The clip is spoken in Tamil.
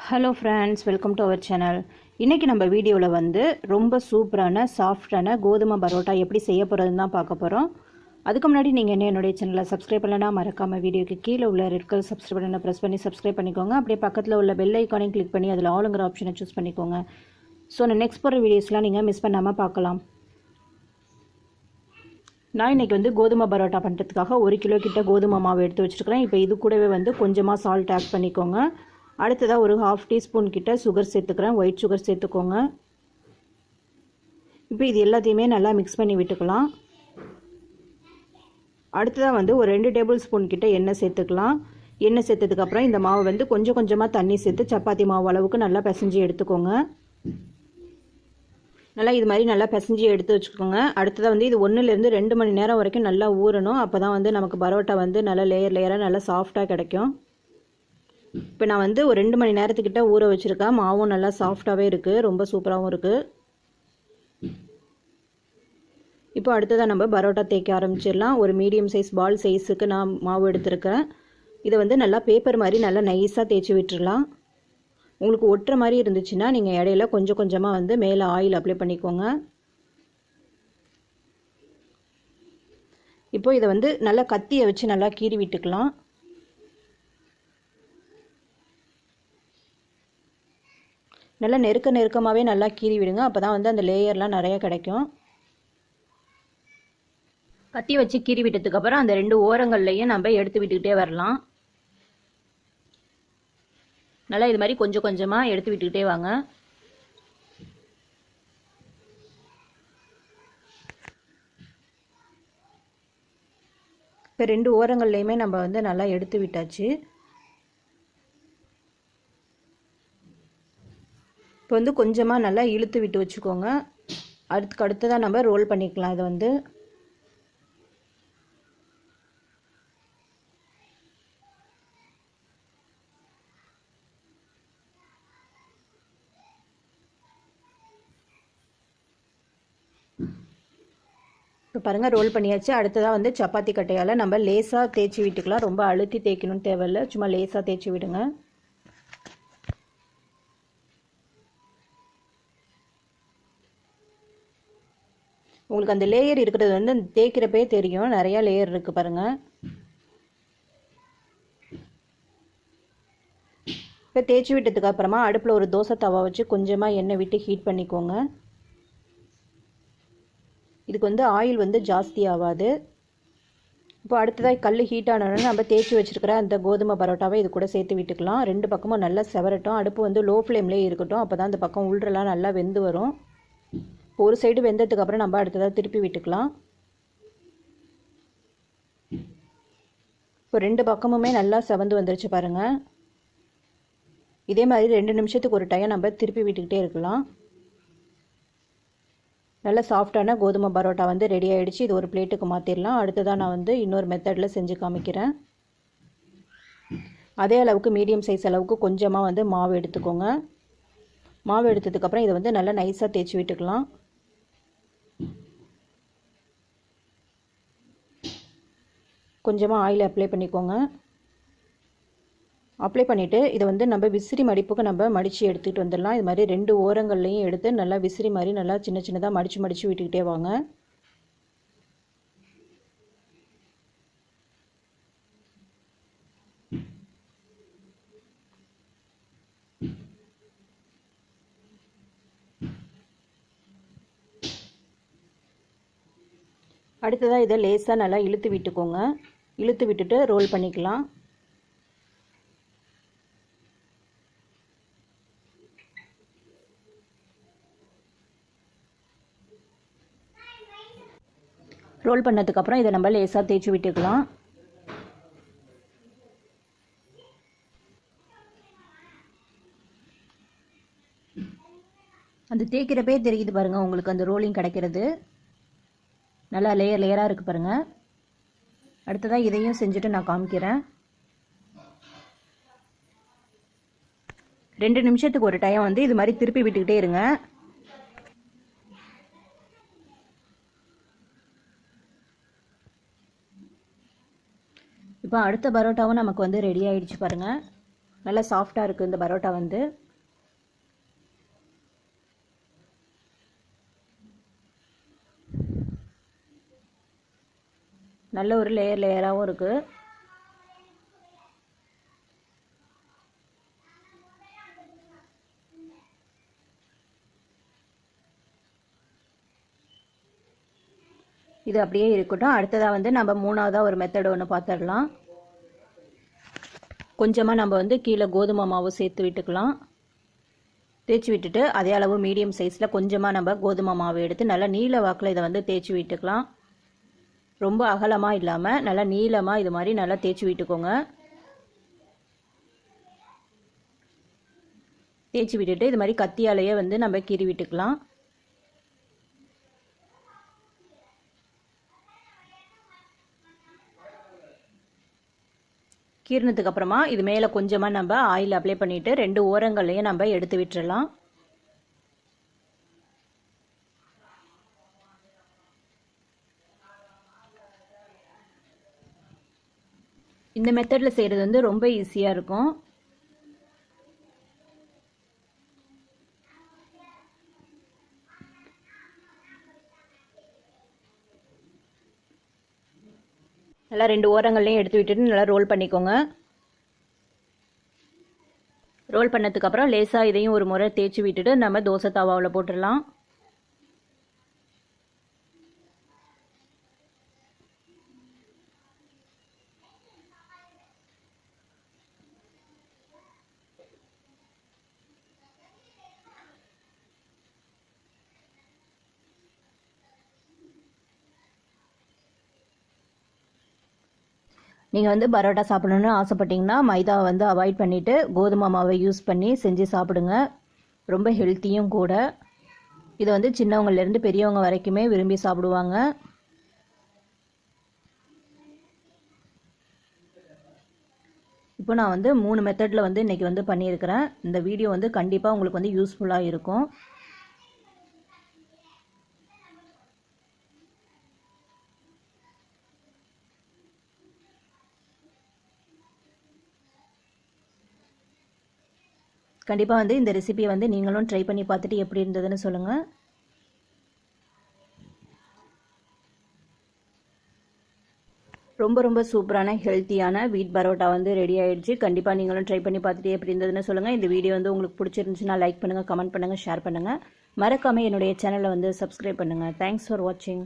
Hello friends, welcome to our channel. இன்றைக்கி நம்ம வீடியோவில் வந்து ரொம்ப சூப்பரான சாஃப்டான கோதுமை பரோட்டா எப்படி செய்ய போகிறதுன்னு தான் பார்க்க போகிறோம். அதுக்கு முன்னாடி நீங்கள் என்னுடைய சேனலை சப்ஸ்கிரைப் பண்ணலன்னா மறக்காமல் வீடியோக்கு கீழே உள்ள ரெட் கலர் சப்ஸ்கிரைப் பண்ண ப்ரெஸ் பண்ணி சப்ஸ்கிரைப் பண்ணிக்கோங்க. அப்படியே பக்கத்தில் உள்ள பெல் ஐக்கானையும் கிளிக் பண்ணி அதில் ஆளுங்கிற ஆப்ஷனை சூஸ் பண்ணிக்கோங்க. ஸோ நான் நெக்ஸ்ட் போகிற வீடியோஸ்லாம் நீங்கள் மிஸ் பண்ணாமல் பார்க்கலாம். நான் இன்றைக்கி வந்து கோதுமை பரோட்டா பண்ணுறதுக்காக 1 கிலோ கிட்ட கோதுமை மாவு எடுத்து வச்சுருக்கிறேன். இப்போ இது கூடவே வந்து கொஞ்சமாக சால்ட் ஆட் பண்ணிக்கோங்க. அடுத்ததாக ஒரு 1/2 டீஸ்பூன் கிட்ட சுகர் சேர்த்துக்கிறேன். ஒயிட் சுகர் சேர்த்துக்கோங்க. இப்போ இது எல்லாத்தையுமே நல்லா மிக்ஸ் பண்ணி விட்டுக்கலாம். அடுத்ததாக வந்து ஒரு 2 டேபிள் ஸ்பூன் கிட்ட எண்ணெய் சேர்த்துக்கலாம். எண்ணெய் சேர்த்ததுக்கப்புறம் இந்த மாவு வந்து கொஞ்சம் கொஞ்சமாக தண்ணி சேர்த்து சப்பாத்தி மாவு அளவுக்கு நல்லா பிசைஞ்சு எடுத்துக்கோங்க. நல்லா இது மாதிரி நல்லா பிசைஞ்சு எடுத்து வச்சுக்கோங்க. அடுத்ததாக வந்து இது 1லேருந்து 2 மணி நேரம் வரைக்கும் நல்லா ஊறணும். அப்போ தான் வந்து நமக்கு பரோட்டா வந்து நல்லா லேயராக நல்லா சாஃப்டாக கிடைக்கும். இப்போ நான் வந்து ஒரு 2 மணி நேரத்துக்கிட்ட ஊற வச்சுருக்கேன். மாவும் நல்லா சாஃப்டாகவே இருக்குது, ரொம்ப சூப்பராகவும் இருக்குது. இப்போ அடுத்ததாக நம்ம பரோட்டா தேய்க்க ஆரம்பிச்சிடலாம். ஒரு மீடியம் சைஸ் பால் சைஸுக்கு நான் மாவு எடுத்துருக்கேன். இதை வந்து நல்லா பேப்பர் மாதிரி நல்லா நைஸாக தேய்ச்சி விட்டுடலாம். உங்களுக்கு ஒட்டுற மாதிரி இருந்துச்சுன்னா நீங்கள் இடையில கொஞ்சம் கொஞ்சமாக வந்து மேலே ஆயில் அப்ளை பண்ணிக்கோங்க. இப்போ இதை வந்து நல்லா கத்தியை வச்சு நல்லா கீறி விட்டுக்கலாம். நல்லா நெருக்கமாகவே நல்லா கீறி விடுங்க. அப்போ தான் வந்து அந்த லேயர்லாம் நிறையா கிடைக்கும். கத்தி வச்சு கீறி விட்டதுக்கப்புறம் அந்த 2 ஓரங்கள்லையும் நம்ம எடுத்து விட்டுக்கிட்டே வரலாம். நல்லா இது மாதிரி கொஞ்சம் கொஞ்சமாக எடுத்து விட்டுக்கிட்டே வாங்க. இப்போ 2 ஓரங்கள்லையுமே நம்ம வந்து நல்லா எடுத்து விட்டாச்சு. இப்போ வந்து கொஞ்சமாக நல்லா இழுத்து விட்டு வச்சுக்கோங்க. அதுக்கு அடுத்ததாக நம்ம ரோல் பண்ணிக்கலாம். இதை வந்து இப்போ பாருங்கள், ரோல் பண்ணியாச்சு. அடுத்ததாக வந்து சப்பாத்தி கட்டையால் நம்ம லேசாக தேய்ச்சி விட்டுக்கலாம். ரொம்ப அழுத்தி தேய்க்கணும்னு தேவையில்லை, சும்மா லேசாக தேய்ச்சி விடுங்க. உங்களுக்கு அந்த லேயர் இருக்கிறது வந்து தேய்க்கிறப்பே தெரியும், நிறையா லேயர் இருக்குது பாருங்கள். இப்போ தேய்ச்சி விட்டதுக்கு அப்புறமா அடுப்பில் ஒரு தோசை தவா வச்சு கொஞ்சமாக எண்ணெய் விட்டு ஹீட் பண்ணிக்கோங்க. இதுக்கு வந்து ஆயில் வந்து ஜாஸ்தி ஆகாது. இப்போ அடுத்ததாக கல் ஹீட் ஆனோடனே நம்ம தேய்ச்சி வச்சுருக்கிற அந்த கோதுமை பரோட்டாவை இது கூட சேர்த்து விட்டுக்கலாம். 2 பக்கமும் நல்லா செவரட்டும். அடுப்பு வந்து லோ ஃப்ளேம்லேயே இருக்கட்டும். அப்போ தான் அந்த பக்கம் உள்றலாம் நல்லா வெந்து வரும். ஒரு சைடு வெந்ததுக்கு அப்புறம் நம்ம அடுத்ததாக திருப்பி விட்டுக்கலாம். இப்போ 2 பக்கமுமே நல்லா செவந்து வந்துருச்சு பாருங்கள். இதே மாதிரி 2 நிமிஷத்துக்கு ஒரு டைம் நம்ம திருப்பி விட்டுக்கிட்டே இருக்கலாம். நல்ல சாஃப்டான கோதுமை பரோட்டா வந்து ரெடி ஆகிடுச்சு. இது ஒரு பிளேட்டுக்கு மாற்றிடலாம். அடுத்ததாக நான் வந்து இன்னொரு மெத்தடில் செஞ்சு காமிக்கிறேன். அதே அளவுக்கு மீடியம் சைஸ் அளவுக்கு கொஞ்சமாக வந்து மாவு எடுத்துக்கோங்க. மாவு எடுத்ததுக்கப்புறம் இதை வந்து நல்லா நைஸாக தேய்ச்சி விட்டுக்கலாம். கொஞ்சமாக ஆயில் அப்ளை பண்ணிக்கோங்க. அப்ளை பண்ணிவிட்டு இதை வந்து நம்ம விசிறி மடிப்புக்கு நம்ம மடித்து எடுத்துகிட்டு வந்துடலாம். இது மாதிரி 2 ஓரங்கள்லையும் எடுத்து நல்லா விசிறி மாதிரி நல்லா சின்ன சின்னதாக மடித்து விட்டுக்கிட்டே வாங்க. அடுத்ததாக இதை லேசாக நல்லா இழுத்து விட்டுக்கோங்க. இழுத்து விட்டுட்டு ரோல் பண்ணிக்கலாம். ரோல் பண்ணதுக்கப்புறம் இதை நம்ம லேசாக தேய்ச்சி விட்டுக்கலாம். அந்த தேய்க்கிறப்பே தெரியுது பாருங்கள் உங்களுக்கு அந்த ரோலிங் கிடைக்கிறது. நல்லா லேயராக இருக்குது பாருங்கள். அடுத்ததாக இதையும் செஞ்சுட்டு நான் காமிக்கிறேன். 2 நிமிஷத்துக்கு ஒரு டைம் வந்து இது மாதிரி திருப்பி விட்டுக்கிட்டே இருங்க. இப்போ அடுத்த பரோட்டாவும் நமக்கு வந்து ரெடி ஆகிடுச்சு பாருங்கள். நல்லா சாஃப்டாக இருக்குது இந்த பரோட்டா வந்து. நல்ல ஒரு லேயராகவும் இருக்குது. இது அப்படியே இருக்கட்டும். அடுத்ததாக வந்து நம்ம மூணாவதாக ஒரு மெத்தட் ஒன்று பார்த்துடலாம். கொஞ்சமாக நம்ம வந்து கீழே கோதுமை மாவு சேர்த்து விட்டுக்கலாம். தேய்ச்சி விட்டுட்டு அதே அளவு மீடியம் சைஸில் கொஞ்சமாக நம்ம கோதுமை மாவு எடுத்து நல்லா நீல வாக்கில் இதை வந்து தேய்ச்சி விட்டுக்கலாம். ரொம்ப அகலமாக இல்லாமல் நல்லா நீளமாக இது மாதிரி நல்லா தேய்ச்சி விட்டுக்கோங்க. தேய்ச்சி விட்டுட்டு இது மாதிரி கத்தியாலேயே வந்து நம்ம கீறி விட்டுக்கலாம். கீறினதுக்கு அப்புறமா இது மேலே கொஞ்சமாக நம்ம ஆயில் அப்ளை பண்ணிவிட்டு 2 ஓரங்களையும் நம்ம எடுத்து விட்டுறலாம். இந்த மெத்தடில் செய்கிறது வந்து ரொம்ப ஈஸியாக இருக்கும். நல்லா 2 ஓரங்களையும் எடுத்து விட்டுட்டு நல்லா ரோல் பண்ணிக்கோங்க. ரோல் பண்ணதுக்கப்புறம் லேசாக இதையும் ஒரு முறை தேய்ச்சி விட்டுட்டு நம்ம தோசை தவாவில் போட்டுடலாம். நீங்கள் வந்து பரோட்டா சாப்பிடணுன்னு ஆசைப்பட்டீங்கன்னா மைதாவை வந்து அவாய்ட் பண்ணிவிட்டு கோதுமை மாவை யூஸ் பண்ணி செஞ்சு சாப்பிடுங்க. ரொம்ப ஹெல்த்தியும் கூட. இதை வந்து சின்னவங்கலேருந்து பெரியவங்க வரைக்குமே விரும்பி சாப்பிடுவாங்க. இப்போ நான் வந்து 3 மெத்தடில் வந்து இன்றைக்கி வந்து பண்ணியிருக்கிறேன். இந்த வீடியோ வந்து கண்டிப்பாக உங்களுக்கு வந்து யூஸ்ஃபுல்லாக இருக்கும். கண்டிப்பாக வந்து இந்த ரெசிபியை வந்து நீங்களும் ட்ரை பண்ணி பார்த்துட்டு எப்படி இருந்ததுன்னு சொல்லுங்கள். ரொம்ப சூப்பரான ஹெல்த்தியான வீட் பரோட்டா வந்து ரெடி ஆயிடுச்சு. கண்டிப்பாக நீங்களும் ட்ரை பண்ணி பார்த்துட்டு எப்படி இருந்ததுன்னு சொல்லுங்கள். இந்த வீடியோ வந்து உங்களுக்கு பிடிச்சிருந்துச்சுன்னா லைக் பண்ணுங்கள், கமெண்ட் பண்ணுங்கள், ஷேர் பண்ணுங்கள். மறக்காமல் என்னுடைய சேனலை வந்து சப்ஸ்கிரைப் பண்ணுங்கள். தேங்க்ஸ் ஃபார் வாட்சிங்.